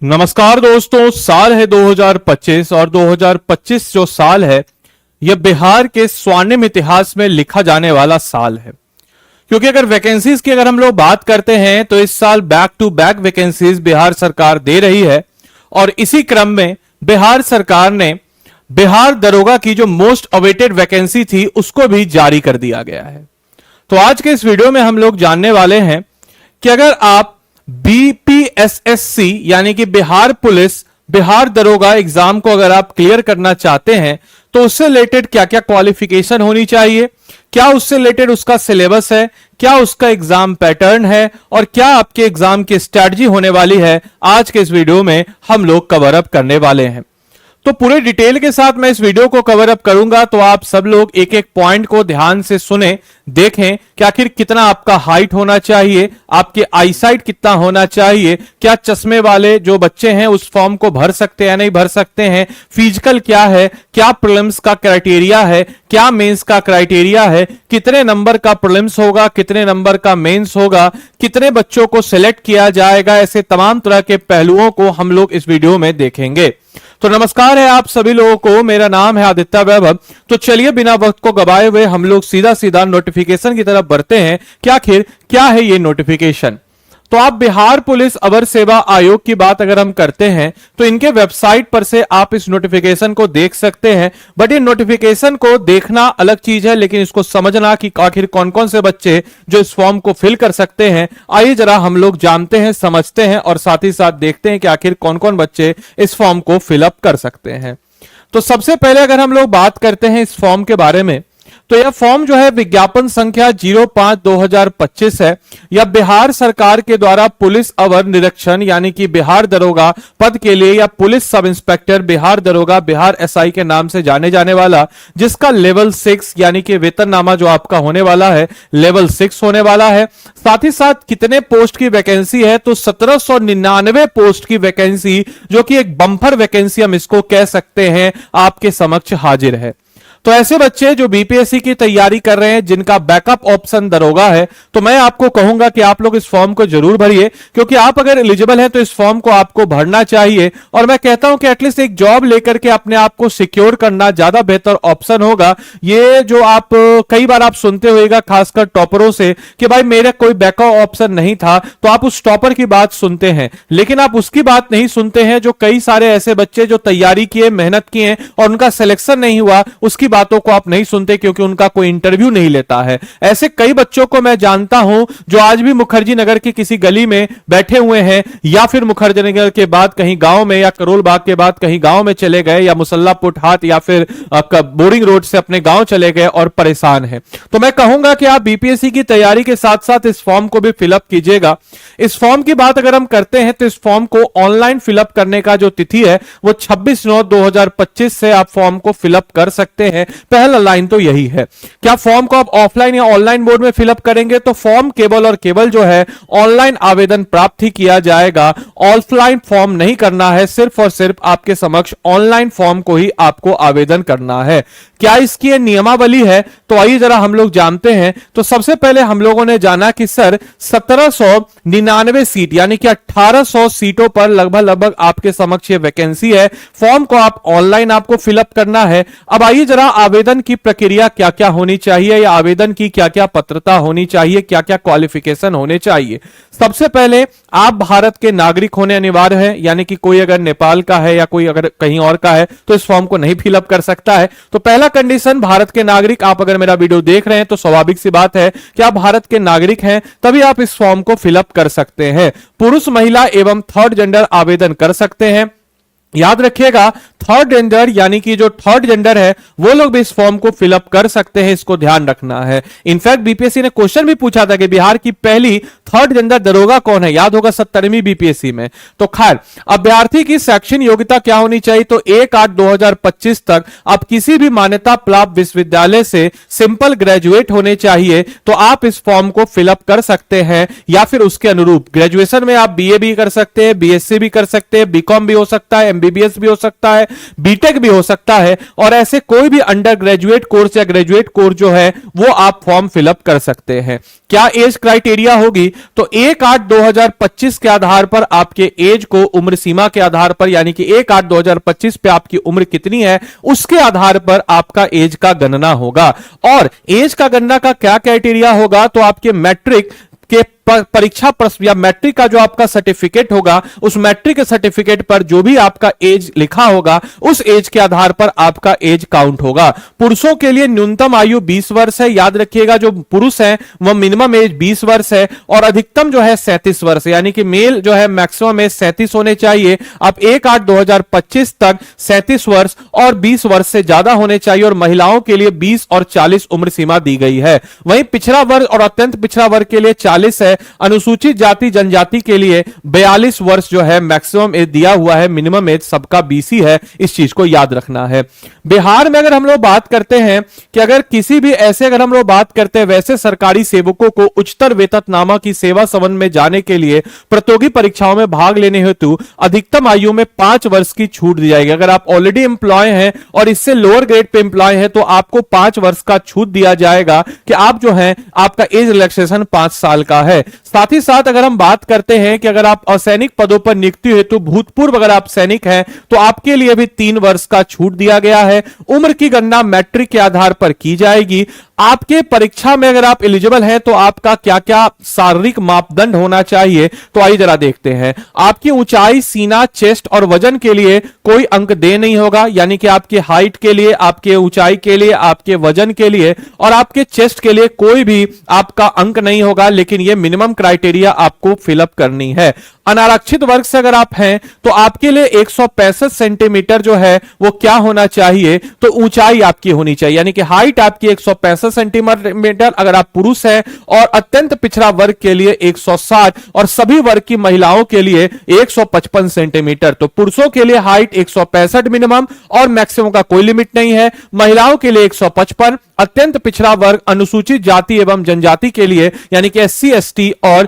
नमस्कार दोस्तों, साल है 2025 और 2025 जो साल है यह बिहार के स्वर्णिम इतिहास में लिखा जाने वाला साल है। क्योंकि अगर वैकेंसीज की हम लोग बात करते हैं तो इस साल back to back vacancies Bihar सरकार दे रही है और इसी क्रम में बिहार सरकार ने बिहार दरोगा की जो मोस्ट अवेटेड वैकेंसी थी उसको भी जारी कर दिया गया है। तो आज के इस वीडियो में हम लोग जानने वाले हैं कि अगर आप बीपीएसएससी यानी कि बिहार पुलिस बिहार दरोगा एग्जाम को अगर आप क्लियर करना चाहते हैं तो उससे रिलेटेड क्या क्या क्वालिफिकेशन होनी चाहिए, क्या उससे रिलेटेड उसका सिलेबस है, क्या उसका एग्जाम पैटर्न है और क्या आपके एग्जाम की स्ट्रैटेजी होने वाली है, आज के इस वीडियो में हम लोग कवर अप करने वाले हैं। तो पूरे डिटेल के साथ मैं इस वीडियो को कवर अप करूंगा, तो आप सब लोग एक एक पॉइंट को ध्यान से सुने, देखें कि आखिर कितना आपका हाइट होना चाहिए, आपके आईसाइट कितना होना चाहिए, क्या चश्मे वाले जो बच्चे हैं उस फॉर्म को भर सकते हैं या नहीं भर सकते हैं, फिजिकल क्या है, क्या प्रीलिम्स का क्राइटेरिया है, क्या मेंस का क्राइटेरिया है, कितने नंबर का प्रीलिम्स होगा, कितने नंबर का मेंस होगा, कितने बच्चों को सिलेक्ट किया जाएगा, ऐसे तमाम तरह के पहलुओं को हम लोग इस वीडियो में देखेंगे। तो नमस्कार है आप सभी लोगों को, मेरा नाम है आदित्य वैभव। तो चलिए बिना वक्त को गवाए हुए हम लोग सीधा सीधा नोटिफिकेशन की तरफ बढ़ते हैं कि आखिर क्या है ये नोटिफिकेशन। तो आप बिहार पुलिस अवर सेवा आयोग की बात अगर हम करते हैं तो इनके वेबसाइट पर से आप इस नोटिफिकेशन को देख सकते हैं। बट ये नोटिफिकेशन को देखना अलग चीज है, लेकिन इसको समझना कि आखिर कौन कौन से बच्चे जो इस फॉर्म को फिल कर सकते हैं, आइए जरा हम लोग जानते हैं, समझते हैं और साथ ही साथ देखते हैं कि आखिर कौन कौन बच्चे इस फॉर्म को फिलअप कर सकते हैं। तो सबसे पहले अगर हम लोग बात करते हैं इस फॉर्म के बारे में, तो यह फॉर्म जो है विज्ञापन संख्या 05/2025 है। यह बिहार सरकार के द्वारा पुलिस अवर निरीक्षण यानी कि बिहार दरोगा पद के लिए या पुलिस सब इंस्पेक्टर बिहार दरोगा बिहार एसआई के नाम से जाने जाने वाला, जिसका लेवल 6 यानी कि वेतननामा जो आपका होने वाला है लेवल 6 होने वाला है। साथ ही साथ कितने पोस्ट की वैकेंसी है, तो 1799 पोस्ट की वैकेंसी, जो कि एक बम्पर वैकेंसी हम इसको कह सकते हैं, आपके समक्ष हाजिर है। तो ऐसे बच्चे जो बीपीएससी की तैयारी कर रहे हैं, जिनका बैकअप ऑप्शन दरोगा है, तो मैं आपको कहूंगा कि आप लोग इस फॉर्म को जरूर भरिए, क्योंकि आप अगर एलिजिबल हैं तो इस फॉर्म को आपको भरना चाहिए। और मैं कहता हूं कि एटलीस्ट एक जॉब लेकर के अपने आप को सिक्योर करना ज्यादा बेहतर ऑप्शन होगा। ये जो आप कई बार आप सुनते होगा खासकर टॉपरों से कि भाई मेरा कोई बैकअप ऑप्शन नहीं था, तो आप उस टॉपर की बात सुनते हैं, लेकिन आप उसकी बात नहीं सुनते हैं जो कई सारे ऐसे बच्चे जो तैयारी किए, मेहनत किए और उनका सिलेक्शन नहीं हुआ, उसकी बातों को आप नहीं सुनते क्योंकि उनका कोई इंटरव्यू नहीं लेता है। ऐसे कई बच्चों को मैं जानता हूं जो आज भी मुखर्जी नगर की किसी गली में बैठे हुए हैं, या फिर मुखर्जी नगर के बाद कहीं गांव में, या करोल बाग के बाद कहीं गांव में चले गए, या मुसल्ला पुटहाट या फिर बोरिंग रोड से अपने गांव चले गए और परेशान हैं। तो मैं कहूंगा कि आप बीपीएससी की तैयारी के साथ साथ इस फॉर्म को भी फिलअप कीजिएगा। इस फॉर्म की बात अगर हम करते हैं तो इस फॉर्म को ऑनलाइन फिलअप करने का जो तिथि है वो 26/9/2025 से आप फॉर्म को फिलअप कर सकते हैं। पहला लाइन तो यही है। क्या फॉर्म को आप ऑफलाइन या ऑनलाइन मोड में फिलअप करेंगे, तो फॉर्म केवल और केवल जो है ऑनलाइन आवेदन प्राप्त ही किया जाएगा। ऑफलाइन फॉर्म नहीं करना है, सिर्फ और सिर्फ आपके समक्ष ऑनलाइन फॉर्म को ही आपको आवेदन करना है। क्या इसकी नियमावली है, तो आइए जरा हम लोग जानते हैं। तो सबसे पहले हम लोगों ने जाना कि सर 1799 सीट यानी कि 1800 सीटों पर लगभग आपके समक्ष ये वैकेंसी है। फॉर्म को आप ऑनलाइन आपको फिलअप करना है। अब आइए जरा आवेदन की प्रक्रिया क्या क्या होनी चाहिए, या आवेदन की क्या क्या पात्रता होनी चाहिए, क्या क्या क्वालिफिकेशन होने चाहिए। सबसे पहले आप भारत के नागरिक होने अनिवार्य है, यानी कि कोई अगर नेपाल का है या कोई अगर कहीं और का है तो इस फॉर्म को नहीं फिलअप कर सकता है। तो पहला कंडीशन भारत के नागरिक। आप अगर मेरा वीडियो देख रहे हैं तो स्वाभाविक सी बात है कि आप भारत के नागरिक हैं, तभी आप इस फॉर्म को फिलअप कर सकते हैं। पुरुष, महिला एवं थर्ड जेंडर आवेदन कर सकते हैं। याद रखिएगा थर्ड जेंडर यानी कि जो थर्ड जेंडर है वो लोग भी इस फॉर्म को फिलअप कर सकते हैं, इसको ध्यान रखना है। इनफैक्ट बीपीएससी ने क्वेश्चन भी पूछा था कि बिहार की पहली थर्ड जेंडर दरोगा कौन है, याद होगा 70वीं बीपीएससी में। तो खैर अभ्यर्थी की शैक्षणिक योग्यता क्या होनी चाहिए, तो 1/8/2025 तक आप किसी भी मान्यता प्राप्त विश्वविद्यालय से सिंपल ग्रेजुएट होने चाहिए, तो आप इस फॉर्म को फिलअप कर सकते हैं। या फिर उसके अनुरूप ग्रेजुएशन में आप बीए भी कर सकते हैं, बीएससी भी कर सकते हैं, बीकॉम भी हो सकता है, एमबीबीएस भी हो सकता है, बीटेक भी हो सकता है, और ऐसे कोई भी अंडर ग्रेजुएट कोर्स या ग्रेजुएट कोर्स जो है वो आप फॉर्म फिलअप कर सकते हैं। क्या एज क्राइटेरिया होगी? तो 1/8/2025 के आधार पर आपके एज को, उम्र सीमा के आधार पर, यानी कि 1/8/2025 पे आपकी उम्र कितनी है उसके आधार पर आपका एज का गणना होगा। और एज का गणना का क्या क्राइटेरिया होगा? तो आपके मैट्रिक के परीक्षा प्रश्न या मैट्रिक का जो आपका सर्टिफिकेट होगा, उस मैट्रिक के सर्टिफिकेट पर जो भी आपका एज लिखा होगा उस एज के आधार पर आपका एज काउंट होगा। पुरुषों के लिए न्यूनतम आयु 20 वर्ष है, याद रखिएगा, जो पुरुष है वह मिनिमम एज 20 वर्ष है और अधिकतम जो है 37 वर्ष, यानी कि मेल जो है मैक्सिमम एज 37 होने चाहिए। अब 1/8/2025 तक 37 वर्ष और 20 वर्ष से ज्यादा होने चाहिए, और महिलाओं के लिए 20 और 40 उम्र सीमा दी गई है। वहीं पिछड़ा वर्ग और अत्यंत पिछड़ा वर्ग के लिए 40 है, अनुसूचित जाति जनजाति के लिए 42 वर्ष जो है मैक्सिमम एज दिया हुआ है, मिनिमम एज सबका 20 ही है, इस चीज को याद रखना है। बिहार में अगर हम लोग बात करते हैं कि अगर किसी भी ऐसे, अगर हम लोग बात करते हैं वैसे सरकारी सेवकों को उच्चतर वेतननामा की सेवा संबंध में जाने के लिए प्रतियोगी परीक्षाओं में भाग लेने हेतु अधिकतम आयु में 5 वर्ष की छूट दी जाएगी। अगर आप ऑलरेडी एम्प्लॉय हैं और इससे लोअर ग्रेड पे एम्प्लॉय हैं तो आपको 5 वर्ष का छूट दिया जाएगा कि आप जो है आपका एज रिलैक्सेशन 5 साल का है। साथ ही साथ अगर हम बात करते हैं कि अगर आप असैनिक पदों पर नियुक्ति हेतु भूतपूर्व अगर आप सैनिक हैं तो आपके लिए भी 3 वर्ष का छूट दिया गया है। उम्र की गणना मैट्रिक के आधार पर की जाएगी। आपके परीक्षा में अगर आप एलिजिबल हैं तो आपका क्या क्या शारीरिक मापदंड होना चाहिए, तो आइए जरा देखते हैं। आपकी ऊंचाई, सीना, चेस्ट और वजन के लिए कोई अंक दे नहीं होगा, यानी कि आपके हाइट के लिए, आपके ऊंचाई के लिए, आपके वजन के लिए और आपके चेस्ट के लिए कोई भी आपका अंक नहीं होगा, लेकिन यह मिनिमम क्राइटेरिया आपको फिलअप करनी है। अनारक्षित वर्ग से अगर आप हैं तो आपके लिए 165 सेंटीमीटर जो है वो क्या होना चाहिए, तो ऊंचाई आपकी होनी चाहिए, यानी कि हाइट आपकी 165 सेंटीमीटर अगर आप पुरुष हैं, और अत्यंत पिछड़ा वर्ग के लिए 160 और सभी वर्ग की महिलाओं के लिए 155 सेंटीमीटर। तो पुरुषों के लिए हाइट 165 मिनिमम और मैक्सिमम का कोई लिमिट नहीं है, महिलाओं के लिए 155, अत्यंत पिछड़ा वर्ग अनुसूचित जाति एवं जनजाति के लिए यानी कि SC ST और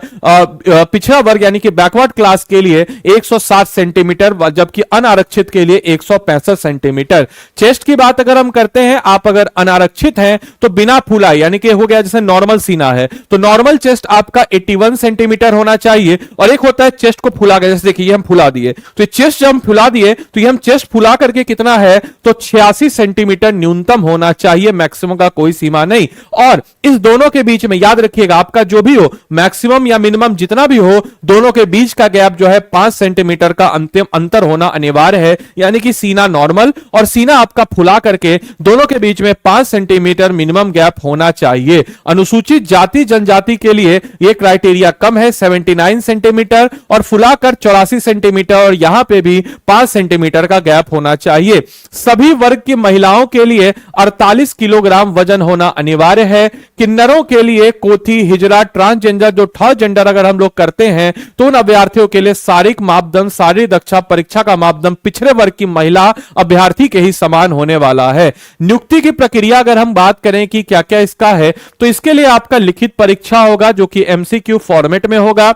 पिछड़ा वर्ग यानी कि बैकवर्ड क्लास के लिए 160 सेंटीमीटर, जबकि अनारक्षित के लिए 165 सेंटीमीटर। चेस्ट की बात अगर हम करते हैं, आप अगर अनारक्षित हैं तो बिना फुलाई, यानी कि हो गया जैसे नॉर्मल सीना है तो नॉर्मल चेस्ट आपका 81 सेंटीमीटर होना चाहिए, और एक होता है चेस्ट को फुला गया, जैसे देखिए हम फुला दिए, तो चेस्ट जब हम फुला दिए तो ये हम चेस्ट फुला करके कितना है तो 86 सेंटीमीटर न्यूनतम होना चाहिए, मैक्सिमम का कोई सीमा नहीं। और इस दोनों के बीच में याद रखिएगा आपका जो भी हो मैक्सिमम या मिनिमम जितना भी हो, दोनों के बीच का गैप जो है 5 सेंटीमीटर का अंतिम अंतर होना अनिवार्य है, यानी कि सीना नॉर्मल और सीना आपका फुला करके दोनों के बीच में 5 सेंटीमीटर मिनिमम गैप होना चाहिए। अनुसूचित जाति जनजाति के लिए यह क्राइटेरिया कम है 79 सेंटीमीटर और फुलाकर 84 सेंटीमीटर, और यहां पे भी 5 सेंटीमीटर का गैप होना चाहिए। सभी वर्ग की महिलाओं के लिए 48 किलोग्राम वजन होना अनिवार्य है। किन्नरों के लिए कोथी, हिजरा, ट्रांसजेंडर, जो थर्ड जेंडर अगर हम लोग करते हैं तो उन अभ्यर्थियों के लिए शारीरिक मापदंड, शारीरिक दक्षता परीक्षा का मापदंड पिछड़े वर्ग की महिला अभ्यर्थी के ही समान होने वाला है। नियुक्ति की प्रक्रिया अगर हम बात करें कि क्या क्या इसका है, तो इसके लिए आपका लिखित परीक्षा होगा जो कि MCQ फॉर्मेट में होगा।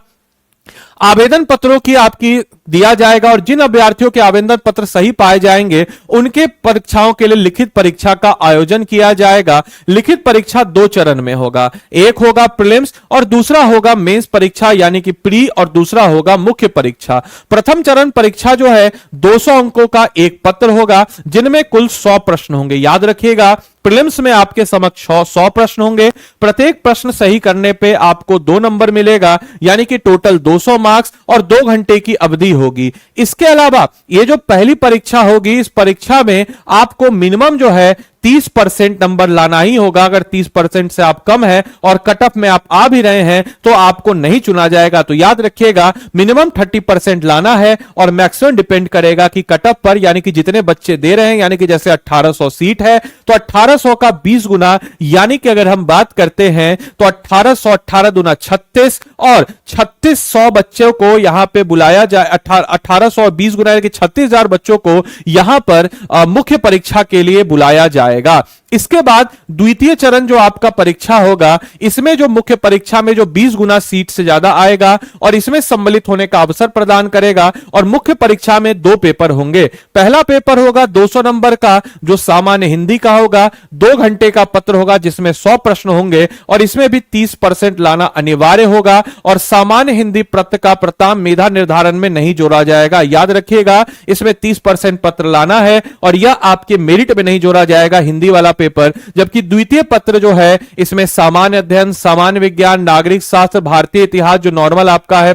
आवेदन पत्रों की आपकी दिया जाएगा, और जिन अभ्यर्थियों के आवेदन पत्र सही पाए जाएंगे उनके परीक्षाओं के लिए लिखित परीक्षा का आयोजन किया जाएगा। लिखित परीक्षा 2 चरण में होगा, एक होगा प्रीलिम्स और दूसरा होगा मेंस परीक्षा यानी कि प्री, और दूसरा होगा मुख्य परीक्षा। प्रथम चरण परीक्षा जो है 200 अंकों का एक पत्र होगा जिनमें कुल 100 प्रश्न होंगे। याद रखिएगा प्रीलिम्स में आपके समक्ष 100 प्रश्न होंगे, प्रत्येक प्रश्न सही करने पे आपको 2 नंबर मिलेगा, यानी कि टोटल 200 मार्क्स और 2 घंटे की अवधि होगी। इसके अलावा ये जो पहली परीक्षा होगी, इस परीक्षा में आपको मिनिमम जो है 30% नंबर लाना ही होगा। अगर 30% से आप कम है और कट ऑफ में आप आ भी रहे हैं तो आपको नहीं चुना जाएगा। तो याद रखिएगा मिनिमम 30% लाना है और मैक्सिमम डिपेंड करेगा कि कट ऑफ पर, यानी कि जितने बच्चे दे रहे हैं, यानी कि जैसे 1800 सीट है तो 1800 का 20 गुना, यानी कि अगर हम बात करते हैं तो 1800 18 दुना 36 और 3600 बच्चों को यहां पे बुलाया जाए, 1820 गुना यानी कि 36,000 बच्चों को यहां पर मुख्य परीक्षा के लिए बुलाया जाएगा। इसके बाद द्वितीय चरण जो आपका परीक्षा होगा, इसमें जो मुख्य परीक्षा में जो 20 गुना सीट से ज्यादा आएगा और इसमें सम्मिलित होने का अवसर प्रदान करेगा। और मुख्य परीक्षा में 2 पेपर होंगे। पहला पेपर होगा 200 नंबर का, जो सामान्य हिंदी का होगा। 2 घंटे का पत्र होगा जिसमें 100 प्रश्न होंगे और इसमें भी 30% लाना अनिवार्य होगा। और सामान्य हिंदी पत्र का प्रथम मेधा निर्धारण में नहीं जोड़ा जाएगा। याद रखिएगा, इसमें 30% पत्र लाना है और यह आपके मेरिट में नहीं जोड़ा जाएगा, हिंदी वाला पेपर। जबकि द्वितीय पत्र जो है, इसमें सामान्य अध्ययन, सामान्य विज्ञान, नागरिक शास्त्र, भारतीय इतिहास जो नॉर्मल आपका है,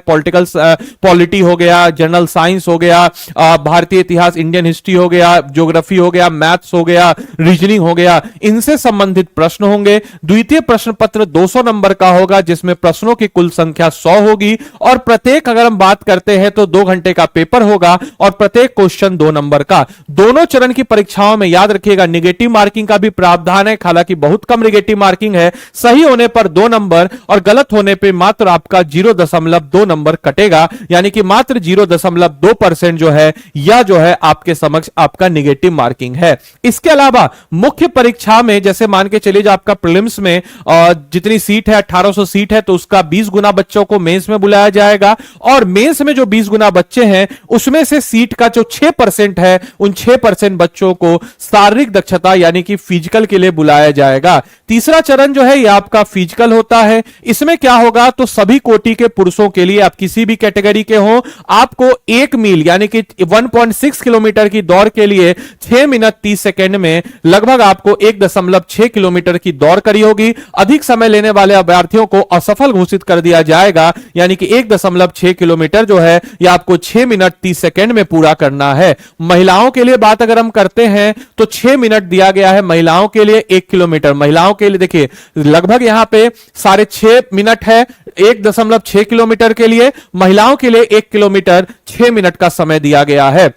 पॉलिटी हो गया, जनरल साइंस हो गया, भारतीय इतिहास इंडियन हिस्ट्री हो गया, ज्योग्राफी हो गया, मैथ्स हो गया, रीजनिंग हो गया, इनसे संबंधित प्रश्न होंगे। द्वितीय प्रश्न पत्र 200 नंबर का होगा जिसमें प्रश्नों की कुल संख्या 100 होगी और प्रत्येक, अगर हम बात करते हैं तो 2 घंटे का पेपर होगा और प्रत्येक क्वेश्चन 2 नंबर का। दोनों चरण की परीक्षाओं में याद रखिएगा निगेटिव मार्किंग का भी प्रावधान है, हालांकि बहुत कम निगेटिव मार्किंग है। सही होने पर 2 नंबर और गलत होने पर मात्र आपका 0.2 नंबर कटेगा, यानी कि मात्र 0.2% जो है यह जो है आपके समक्ष आपका निगेटिव मार्किंग है। इसके अलावा मुख्य परीक्षा में जैसे मान के चलिए, जो आपका प्रीलिम्स में जितनी सीट है 1800 सीट है, तो उसका 20 गुना बच्चों को मेंस में बुलाया जाएगा और मेंस में जो 20 गुना बच्चे हैं उसमें से सीट का जो 6% है, उन 6% बच्चों को शारीरिक दक्षता यानी कि फिजिकल के लिए बुलाया जाएगा। तीसरा चरण जो है यह आपका फिजिकल होता है। इसमें क्या होगा, तो सभी कोटि के पुरुषों के लिए, आप किसी भी कैटेगरी के हो, आपको 1 मील यानी कि 1.6 किलोमीटर की दौड़ के लिए 6 मिनट 30 सेकंड में लगभग आपको 1.6 किलोमीटर की दौड़ करी होगी। अधिक समय लेने वाले अभ्यर्थियों को असफल घोषित कर दिया जाएगा, यानी कि 1.6 किलोमीटर जो है यह आपको 6 मिनट 30 सेकंड में पूरा करना है। महिलाओं के लिए बात अगर हम करते हैं तो 6 मिनट दिया गया है महिलाओं के लिए 1 किलोमीटर। महिलाओं के लिए देखिए लगभग यहां पे 6.5 मिनट है 1.6 किलोमीटर के लिए, महिलाओं के लिए 1 किलोमीटर 6 मिनट का समय दिया गया है।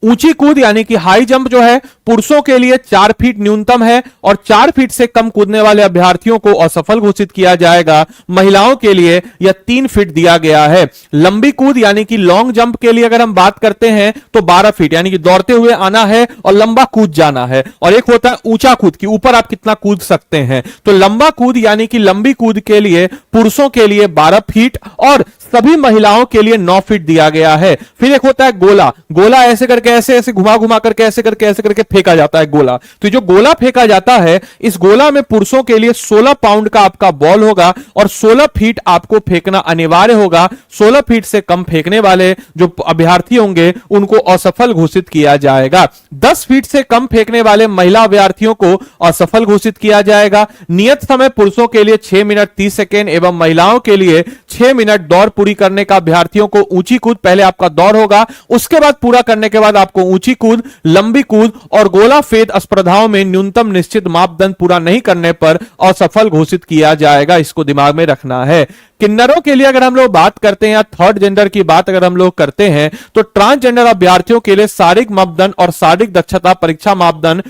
ऊंची कूद यानी कि हाई जंप जो है पुरुषों के लिए 4 फीट न्यूनतम है और 4 फीट से कम कूदने वाले अभ्यर्थियों को असफल घोषित किया जाएगा। महिलाओं के लिए यह 3 फीट दिया गया है। लंबी कूद यानी कि लॉन्ग जंप के लिए अगर हम बात करते हैं तो 12 फीट यानी कि दौड़ते हुए आना है और लंबा कूद जाना है। और एक होता है ऊंचा कूद की ऊपर आप कितना कूद सकते हैं। तो लंबा कूद यानी कि लंबी कूद के लिए पुरुषों के लिए 12 फीट और सभी महिलाओं के लिए 9 फीट दिया गया है। फिर एक होता है गोला। गोला ऐसे करके ऐसे घुमा घुमा करके ऐसे करके फेंका जाता है गोला। तो जो गोला फेंका जाता है, इस गोला में पुरुषों के लिए 16 पाउंड का आपका बॉल होगा और 16 फीट आपको फेंकना अनिवार्य होगा। 16 फीट से कम फेंकने वाले जो अभ्यर्थी होंगे उनको असफल घोषित किया जाएगा। 10 फीट से कम फेंकने वाले महिला अभ्यर्थियों को असफल घोषित किया जाएगा। नियत समय पुरुषों के लिए 6 मिनट 30 सेकेंड एवं महिलाओं के लिए 6 मिनट दौड़ पूरी करने का अभ्यर्थियों को ऊंची कूद पहले आपका दौड़ होगा, उसके बाद पूरा करने के बाद आपको ऊंची कूद, लंबी कूद और गोला फेंक स्पर्धाओं में न्यूनतम निश्चित मापदंड पूरा नहीं करने पर असफल घोषित किया जाएगा। इसको दिमाग में रखना है। किन्नरों के लिए अगर हम लोग बात करते हैं या थर्ड जेंडर की बात अगर हम लोग करते हैं तो ट्रांसजेंडर अभ्यर्थियों के लिए शारीरिक मापदंड और शारीरिक दक्षता परीक्षा मापदंड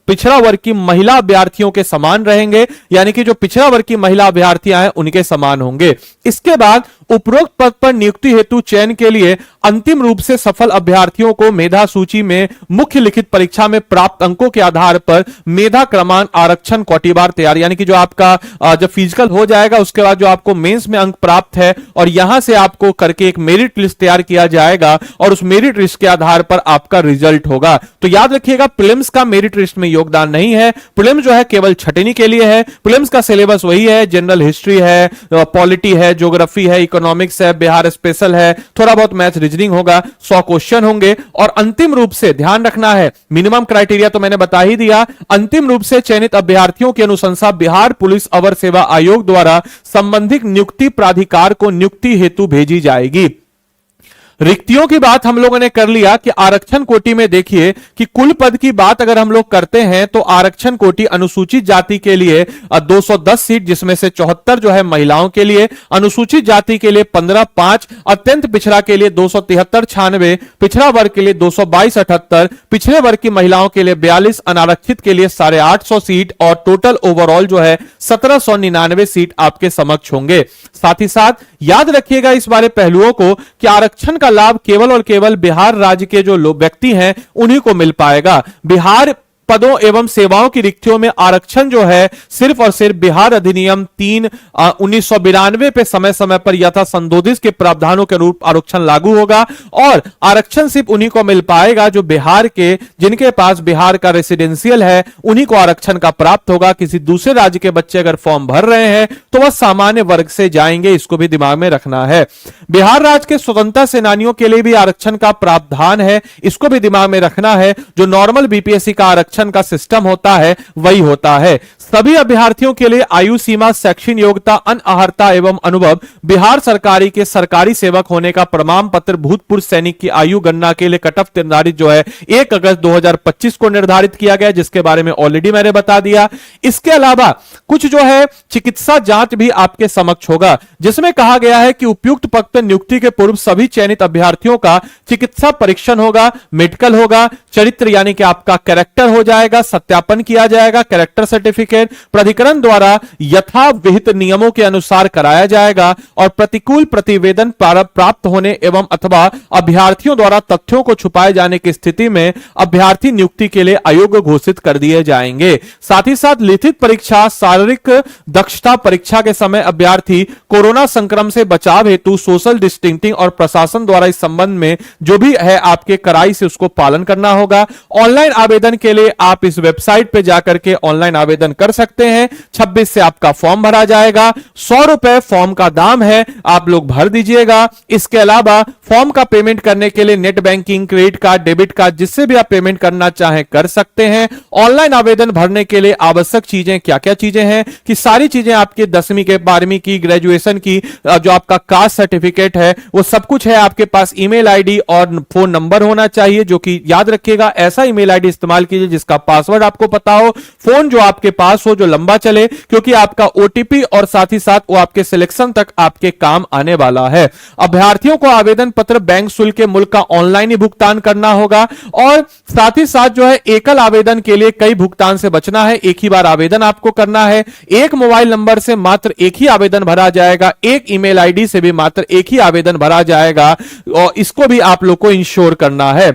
पिछड़ा वर्ग की महिला अभ्यर्थियों के समान रहेंगे, यानी कि जो पिछड़ा वर्ग की महिला अभ्यर्थियां हैं उनके समान होंगे। इसके बाद उपरोक्त पद पर नियुक्ति हेतु चयन के लिए अंतिम रूप से सफल अभ्यर्थियों को मेधा सूची में मुख्य लिखित परीक्षा में प्राप्त अंकों के आधार पर मेधा क्रमांक आरक्षण कोटिवार तैयार, यानी कि जो आपका जब फिजिकल हो जाएगा उसके बाद जो आपको मेंस में अंक प्राप्त है और यहां से आपको करके एक मेरिट लिस्ट तैयार किया जाएगा और उस मेरिट लिस्ट के आधार पर आपका रिजल्ट होगा। तो याद रखिएगा प्रीलिम्स का मेरिट लिस्ट में योगदान नहीं है। प्रीलिम्स जो है केवल छठनी के लिए है। प्रीलिम्स का सिलेबस वही है, जनरल हिस्ट्री है, पॉलिटी है, ज्योग्राफी है, इकोनॉमिक्स है, बिहार स्पेशल है, थोड़ा बहुत मैथ रीजनिंग होगा, 100 क्वेश्चन होंगे। और अंतिम रूप से ध्यान रखना है, मिनिमम क्राइटेरिया तो मैंने बता ही दिया। अंतिम रूप से चयनित अभ्यर्थियों की अनुशंसा बिहार पुलिस अवर सेवा आयोग द्वारा संबंधित नियुक्ति प्राधिकार को नियुक्ति हेतु भेजी जाएगी। रिक्तियों की बात हम लोगों ने कर लिया कि आरक्षण कोटि में देखिए कि कुल पद की बात अगर हम लोग करते हैं तो आरक्षण कोटि अनुसूचित जाति के लिए 210 सीट, जिसमें से 74 जो है महिलाओं के लिए, अनुसूचित जाति के लिए 15, 5, अत्यंत पिछड़ा के लिए 273, 96, पिछड़ा वर्ग के लिए 222, 78, पिछड़े वर्ग की महिलाओं के लिए 42, अनारक्षित के लिए 850 सीट और टोटल ओवरऑल जो है 1799 सीट आपके समक्ष होंगे। साथ ही साथ याद रखिएगा इस बारे पहलुओं को कि आरक्षण का लाभ केवल और केवल बिहार राज्य के जो लोग व्यक्ति हैं उन्हीं को मिल पाएगा। बिहार पदों एवं सेवाओं की रिक्तियों में आरक्षण जो है सिर्फ और सिर्फ बिहार अधिनियम 3/1992 पे समय समय पर यथा संशोधित के प्रावधानों के अनुरूप आरक्षण लागू होगा और आरक्षण सिर्फ उन्हीं को मिल पाएगा जो बिहार के, जिनके पास बिहार का रेसिडेंशियल है, उन्हीं को आरक्षण का प्राप्त होगा। किसी दूसरे राज्य के बच्चे अगर फॉर्म भर रहे हैं तो वह सामान्य वर्ग से जाएंगे, इसको भी दिमाग में रखना है। बिहार राज्य के स्वतंत्रता सेनानियों के लिए भी आरक्षण का प्रावधान है, इसको भी दिमाग में रखना है। जो नॉर्मल बीपीएससी का आरक्षण का सिस्टम होता है वही होता है। सभी अभ्यर्थियों के लिए आयु सीमा, शैक्षणिक योग्यता, अनअर्हता एवं अनुभव, बिहार सरकारी के सरकारी सेवक होने का प्रमाण पत्र, भूतपूर्व सैनिक की आयु गणना के लिए कट ऑफ निर्धारित जो है 1 अगस्त 2025 को निर्धारित किया गया, जिसके बारे में ऑलरेडी मैंने बता दिया। इसके अलावा कुछ जो है चिकित्सा जांच भी आपके समक्ष होगा, जिसमें कहा गया है कि उपयुक्त पद पर नियुक्ति के पूर्व सभी चयनित अभ्यर्थियों का चिकित्सा परीक्षण होगा, मेडिकल होगा, चरित्र यानी कि आपका कैरेक्टर हो जाएगा, सत्यापन किया जाएगा, कैरेक्टर सर्टिफिकेट प्राधिकरण द्वारा यथाविहित नियमों के अनुसार कराया जाएगा और प्रतिकूल प्रतिवेदन प्राप्त होने एवं अथवा अभ्यर्थियों द्वारा तथ्यों को छुपाए जाने की स्थिति में अभ्यर्थी नियुक्ति के लिए अयोग्य घोषित कर दिए जाएंगे। साथ ही साथ लिखित परीक्षा, शारीरिक दक्षता परीक्षा के समय अभ्यर्थी कोरोना संक्रमण से बचाव हेतु सोशल डिस्टेंसिंग और प्रशासन द्वारा इस संबंध में जो भी है आपके कड़ाई से उसको पालन करना होगा। ऑनलाइन आवेदन के लिए आप इस वेबसाइट पे जाकर के ऑनलाइन आवेदन कर सकते हैं। 26 से आपका फॉर्म भरा जाएगा, 100 रुपए फॉर्म का दाम है, आप लोग भर दीजिएगा। इसके अलावा फॉर्म का पेमेंट करने के लिए net banking, credit card, debit card, जिससे भी आप पेमेंट करना चाहें कर सकते हैं। ऑनलाइन आवेदन भरने के लिए आवश्यक चीजें क्या क्या चीजें हैं कि सारी चीजें आपके 10वीं के, 12वीं की, ग्रेजुएशन की, जो आपका कास्ट सर्टिफिकेट है वो सब कुछ है आपके पास। ईमेल आईडी और फोन नंबर होना चाहिए, जो कि याद रखिएगा ऐसा ईमेल आईडी इस्तेमाल कीजिए जिसका पासवर्ड आपको पता हो, फोन जो आपके पास हो, जो लंबा चले, क्योंकि आपका ओटीपी और साथ ही साथ वो आपके सिलेक्शन तक आपके काम आने वाला है। अभ्यर्थियों को आवेदन पत्र, बैंक शुल्क के मूल्य का ऑनलाइन ही भुगतान करना होगा और साथ ही साथ जो है एकल आवेदन के लिए कई भुगतान से बचना है। एक ही बार आवेदन आपको करना है, एक मोबाइल नंबर से मात्र एक ही आवेदन भरा जाएगा, एक ईमेल आईडी से भी मात्र एक ही आवेदन भरा जाएगा और इसको भी आप लोग को इंश्योर करना है।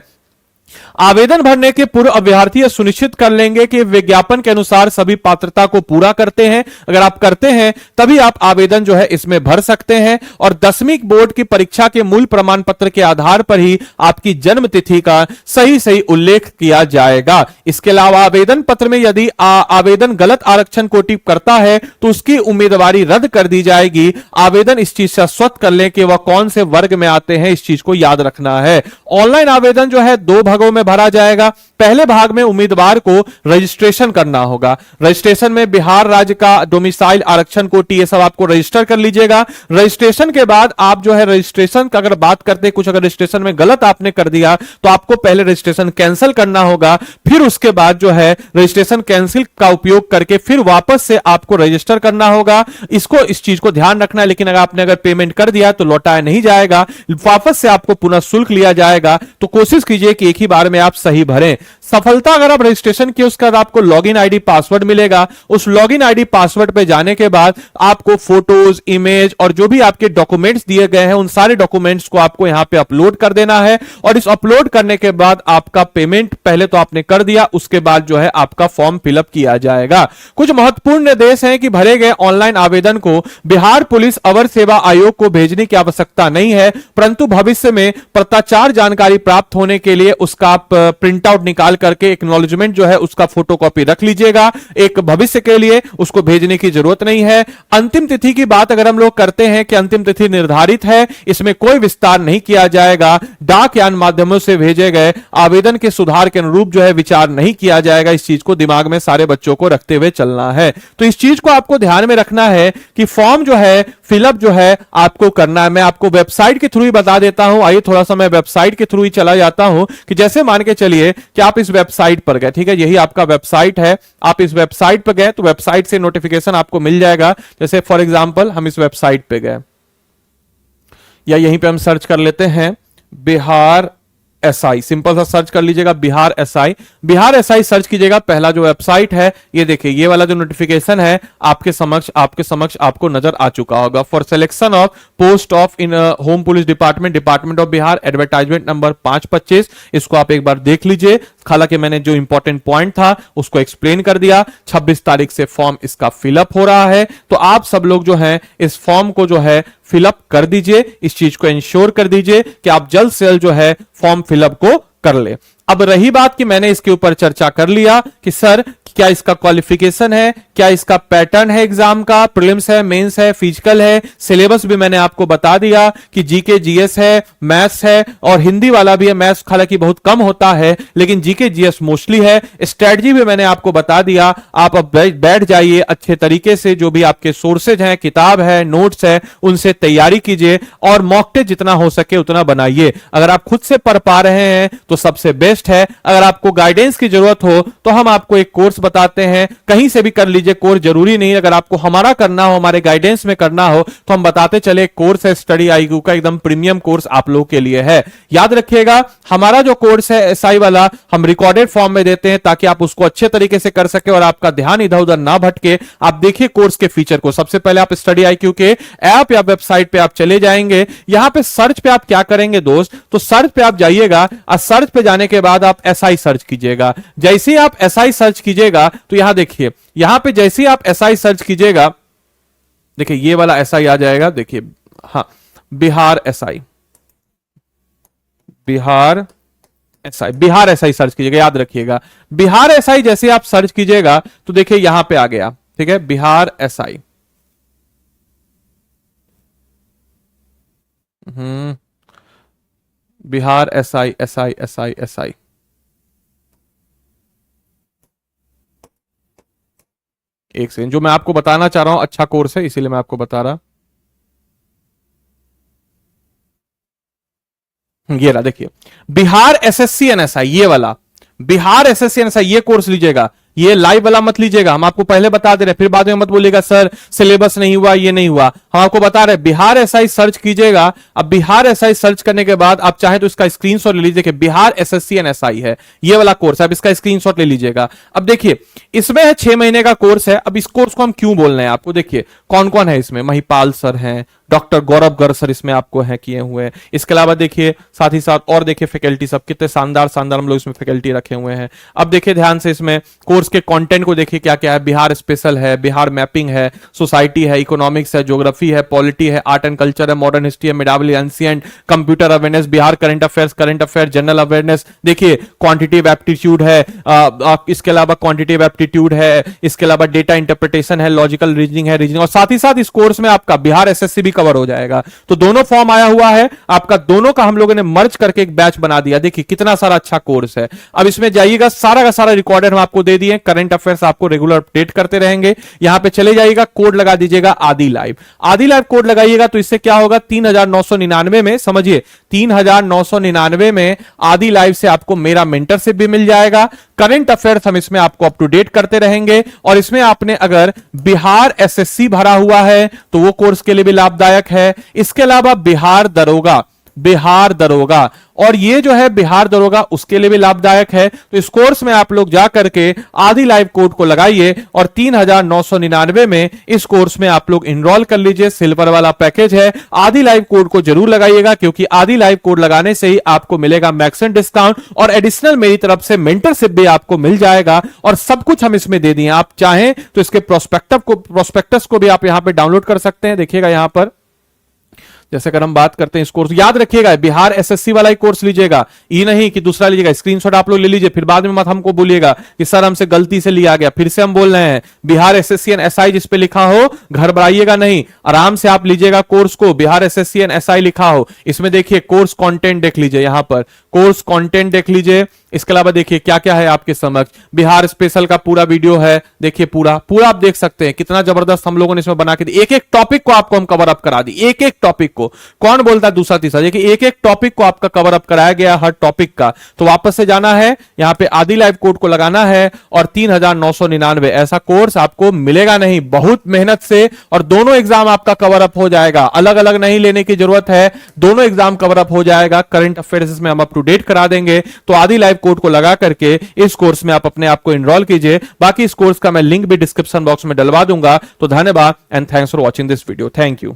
आवेदन भरने के पूर्व अभ्यर्थी सुनिश्चित कर लेंगे कि विज्ञापन के अनुसार सभी पात्रता को पूरा करते हैं। अगर आप करते हैं तभी आप आवेदन जो है इसमें भर सकते हैं और 10वीं बोर्ड की परीक्षा के मूल प्रमाण पत्र के आधार पर ही आपकी जन्म तिथि का सही सही उल्लेख किया जाएगा। इसके अलावा आवेदन पत्र में यदि आवेदन गलत आरक्षण कोटि करता है तो उसकी उम्मीदवारी रद्द कर दी जाएगी। आवेदन इस चीज से स्वत कर लें कि वह कौन से वर्ग में आते हैं, इस चीज को याद रखना है। ऑनलाइन आवेदन जो है 2 भागों में भरा जाएगा। पहले भाग में उम्मीदवार को रजिस्ट्रेशन करना होगा। रजिस्ट्रेशन में बिहार राज्य का डोमिसाइल, आरक्षण कोटि, ये सब आपको रजिस्टर कर लीजिएगा। रजिस्ट्रेशन के बाद आप जो है रजिस्ट्रेशन का अगर बात करते हैं, कुछ अगर रजिस्ट्रेशन में गलत आपने कर दिया तो आपको पहले रजिस्ट्रेशन कैंसिल करना होगा, फिर उसके बाद जो है रजिस्ट्रेशन कैंसिल का उपयोग करके फिर वापस से आपको रजिस्टर करना होगा। इस चीज को ध्यान रखना है। लेकिन अगर आपने पेमेंट कर दिया तो लौटाया नहीं जाएगा, वापस से आपको पुनः शुल्क लिया जाएगा। तो कोशिश कीजिए कि एक ही बार में आप सही भरें। सफलता अगर आप रजिस्ट्रेशन किए उसके बाद आपको लॉगिन आईडी पासवर्ड मिलेगा। उस लॉगिन आईडी पासवर्ड पे जाने के बाद आपको फोटोज, इमेज और जो भी आपके डॉक्यूमेंट्स दिए गए हैं उन सारे डॉक्यूमेंट्स को आपको यहां पे अपलोड कर देना है और इस अपलोड करने के बाद आपका पेमेंट पहले तो आपने कर दिया, उसके बाद जो है आपका फॉर्म फिलअप किया जाएगा। कुछ महत्वपूर्ण निर्देश हैं कि भरे गए ऑनलाइन आवेदन को बिहार पुलिस अवर सेवा आयोग को भेजने की आवश्यकता नहीं है, परंतु भविष्य में पत्राचार जानकारी प्राप्त होने के लिए उसका आप प्रिंट आउट निकाल करके एक्नॉलेजमेंट जो है उसका फोटोकॉपी रख लीजिएगा। एक भविष्य के लिए उसको भेजने की जरूरत नहीं है। अंतिम तिथि की बात अगर हम लोग करते हैं कि अंतिम तिथि निर्धारित है, इसमें कोई विस्तार नहीं किया जाएगा। डाक यान माध्यमों से भेजे गए आवेदन के सुधार के अनुरूप जो है विचार नहीं किया जाएगा। इस चीज को दिमाग में सारे बच्चों को रखते हुए चलना है। तो इस चीज को आपको ध्यान में रखना है कि फॉर्म जो है फिलअप जो है आपको करना है। मैं आपको वेबसाइट के थ्रू ही बता देता हूं। आइए थोड़ा सा मैं वेबसाइट के थ्रू ही चला जाता हूं कि जैसे मान के चलिए कि आप इस वेबसाइट पर गए, ठीक है, यही आपका वेबसाइट है। आप इस वेबसाइट पर गए तो वेबसाइट से नोटिफिकेशन आपको मिल जाएगा। जैसे फॉर एग्जांपल हम इस वेबसाइट पे गए या यहीं पे हम सर्च कर लेते हैं बिहार एसआई, सिंपल सा सर्च कर लीजिएगा Bihar SI. Bihar SI search कीजिएगा, पहला जो वेबसाइट है ये देखिए, ये वाला जो नोटिफिकेशन है आपके समक्ष आपको नजर आ चुका होगा। For selection of post of in home police department, department of Bihar, advertisement number 525। इसको आप एक बार देख लीजिए, हालांकि मैंने जो इंपॉर्टेंट पॉइंट था उसको एक्सप्लेन कर दिया। 26 तारीख से फॉर्म इसका फिलअप हो रहा है, तो आप सब लोग जो है इस फॉर्म को जो है फिलअप कर दीजिए, इस चीज को इंश्योर कर दीजिए कि आप जल्द से जल्द जो है फॉर्म फिलअप को कर ले। अब रही बात कि मैंने इसके ऊपर चर्चा कर लिया कि सर क्या इसका क्वालिफिकेशन है, क्या इसका पैटर्न है एग्जाम का, प्रीलिम्स है, मेंस है, फिजिकल है, सिलेबस भी मैंने आपको बता दिया कि जीके जीएस है, मैथ्स है और हिंदी वाला भी है। मैथ्स हालांकि बहुत कम होता है लेकिन जीके जीएस मोस्टली है। स्ट्रेटजी भी मैंने आपको बता दिया। आप अब बैठ जाइए अच्छे तरीके से, जो भी आपके सोर्सेज हैं, किताब है, नोट्स है, उनसे तैयारी कीजिए और मॉक टेस्ट जितना हो सके उतना बनाइए। अगर आप खुद से पढ़ पा रहे हैं तो सबसे बेस्ट है। अगर आपको गाइडेंस की जरूरत हो तो हम आपको एक कोर्स बताते हैं, कहीं से भी कर लीजिए, कोर्स जरूरी नहीं। अगर आपको हमारा करना हो, हमारे गाइडेंस में करना हो तो हम बताते चले, कोर्स है स्टडी IQ का, एकदम प्रीमियम कोर्स आप लोगों के लिए है। याद रखिएगा हमारा जो कोर्स है SI वाला हम रिकॉर्डेड फॉर्म में देते हैं ताकि आप उसको अच्छे तरीके से कर सके और आपका ध्यान इधर उधर ना भटके। आप देखिए कोर्स के फीचर को। सबसे पहले आप स्टडी IQ के ऐप या वेबसाइट पे आप चले जाएंगे, यहां पे सर्च पे आप क्या करेंगे दोस्त, तो सर्च पे आप जाइएगा और सर्च पे जाने के बाद आप SI सर्च कीजिएगा। जैसे ही आप SI सर्च कीजिएगा तो यहां देखिए, यहां पे जैसे ही आप SI सर्च कीजिएगा, देखिए ये वाला SI आ जाएगा। देखिए हाँ, Bihar SI, Bihar SI, Bihar SI search कीजिएगा। याद रखिएगा बिहार SI जैसे आप सर्च कीजिएगा तो देखिए यहां पे आ गया, ठीक है, Bihar SI। Bihar SI SI SI SI। एक सेकंड, जो मैं आपको बताना चाह रहा हूं अच्छा कोर्स है इसीलिए मैं आपको बता रहा। ये रहा, देखिए बिहार SSC NSI, ये वाला बिहार SSC NSI ये कोर्स लीजिएगा। ये लाइव वाला मत लीजिएगा, हम आपको पहले बता दे रहे हैं, फिर बाद में मत बोलिएगा सर सिलेबस नहीं हुआ, ये नहीं हुआ। हम आपको बता रहे हैं बिहार SI सर्च कीजिएगा। अब बिहार SI सर्च करने के बाद आप चाहे तो इसका स्क्रीनशॉट ले लीजिए कि बिहार SSC NSI है, ये वाला कोर्स है। अब इसका स्क्रीनशॉट ले लीजिएगा। अब देखिए इसमें है 6 महीने का कोर्स है। अब इस कोर्स को हम क्यों बोल रहे हैं आपको, देखिए कौन कौन है इसमें, महिपाल सर हैं, डॉक्टर गौरव गर्ग सर इसमें आपको है किए हुए हैं। इसके अलावा देखिए साथ ही साथ और देखिए फैकल्टी सब कितने शानदार शानदार हम लोग इसमें फैकल्टी रखे हुए हैं। अब देखिए ध्यान से इसमें कोर्स के कंटेंट को देखिए क्या क्या है। बिहार स्पेशल है, बिहार मैपिंग है, सोसाइटी है, इकोनॉमिक्स है, ज्योग्राफी है, पॉलिटी है, आर्ट एंड कल्चर है, मॉडर्न हिस्ट्री है, medieval ancient, computer awareness, Bihar current affairs, general awareness, देखिए क्वांटिटेटिव एप्टीट्यूड है, इसके अलावा क्वांटिटेटिव एप्टीट्यूड है, इसके अलावा डेटा इंटरप्रिटेशन है, लॉजिकल रीजनिंग और साथ ही साथ इस कोर्स में आपका बिहार SSC भी कवर हो जाएगा। तो दोनों फॉर्म आया हुआ है आपका, दोनों का हम लोगों ने मर्ज करके एक बैच बना दिया। देखिए कितना सारा अच्छा कोर्स है। अब इसमें जाइएगा, सारा का सारा रिकॉर्डेड हम आपको दे दिए, करंट अफेयर्स आपको रेगुलर अपडेट करते रहेंगे। यहां पे चले जाइएगा, कोड लगा दीजिएगा आदि लाइव, आदि लाइव कोड लगाइएगा तो इससे क्या होगा, 3999 में, समझिए 3999 में आदि लाइव से आपको मेरा मेंटरशिप भी मिल जाएगा। करंट अफेयर्स हम इसमें आपको अप टू डेट करते रहेंगे और इसमें आपने अगर बिहार SSC भरा हुआ है तो वो कोर्स के लिए भी लाभदायक है। इसके अलावा बिहार दरोगा, बिहार दरोगा और ये जो है बिहार दरोगा उसके लिए भी लाभदायक है। तो इस कोर्स में आप लोग जाकर के आदि लाइव कोड को लगाइए और 3999 में इस कोर्स में आप लोग इनरोल कर लीजिए। सिल्वर वाला पैकेज है, आदि लाइव कोड को जरूर लगाइएगा क्योंकि आदि लाइव कोड लगाने से ही आपको मिलेगा मैक्सिमम डिस्काउंट और एडिशनल मेरी तरफ से मेंटरशिप भी आपको मिल जाएगा और सब कुछ हम इसमें दे दिए। आप चाहें तो इसके प्रोस्पेक्टस को भी आप यहां पर डाउनलोड कर सकते हैं। देखिएगा यहां पर जैसे अगर हम बात करते हैं इस कोर्स, याद रखिएगा बिहार SSC वाला ही कोर्स लीजिएगा, ये नहीं कि दूसरा लीजिएगा। स्क्रीनशॉट आप लोग ले लीजिए, फिर बाद में मत हमको बोलिएगा कि सर हमसे गलती से लिया गया। फिर से हम बोल रहे हैं बिहार SSC एंड SI जिस पे लिखा हो घर बढ़ाइएगा नहीं, आराम से आप लीजिएगा कोर्स को, बिहार SSC एंड SI लिखा हो। इसमें देखिए कोर्स कंटेंट देख लीजिए, यहां पर कोर्स कंटेंट देख लीजिए। इसके अलावा देखिए क्या क्या है आपके समक्ष, बिहार स्पेशल का पूरा वीडियो है, देखिए पूरा आप देख सकते हैं कितना जबरदस्त हम लोगों ने इसमें बना के दी। एक एक टॉपिक को आपको हम कवर अप करा दी, एक एक टॉपिक को। कौन बोलता है दूसरा तीसरा, देखिए एक एक टॉपिक को आपका कवर अप कराया गया हर टॉपिक का। तो वापस से जाना है, यहां पे आदि लाइव कोड को लगाना है और 3999 ऐसा कोर्स आपको मिलेगा नहीं, बहुत मेहनत से, और दोनों एग्जाम आपका कवर अप हो जाएगा। अलग अलग नहीं लेने की जरूरत है, दोनों एग्जाम कवर अप हो जाएगा। करंट अफेयर्स में हम अप टू डेट करा देंगे। तो आदि लाइव कोड को लगा करके इस कोर्स में आप अपने आप को एनरोल कीजिए। बाकी इस कोर्स का मैं लिंक भी डिस्क्रिप्शन बॉक्स में डलवा दूंगा। तो धन्यवाद and thanks for watching this video. Thank you.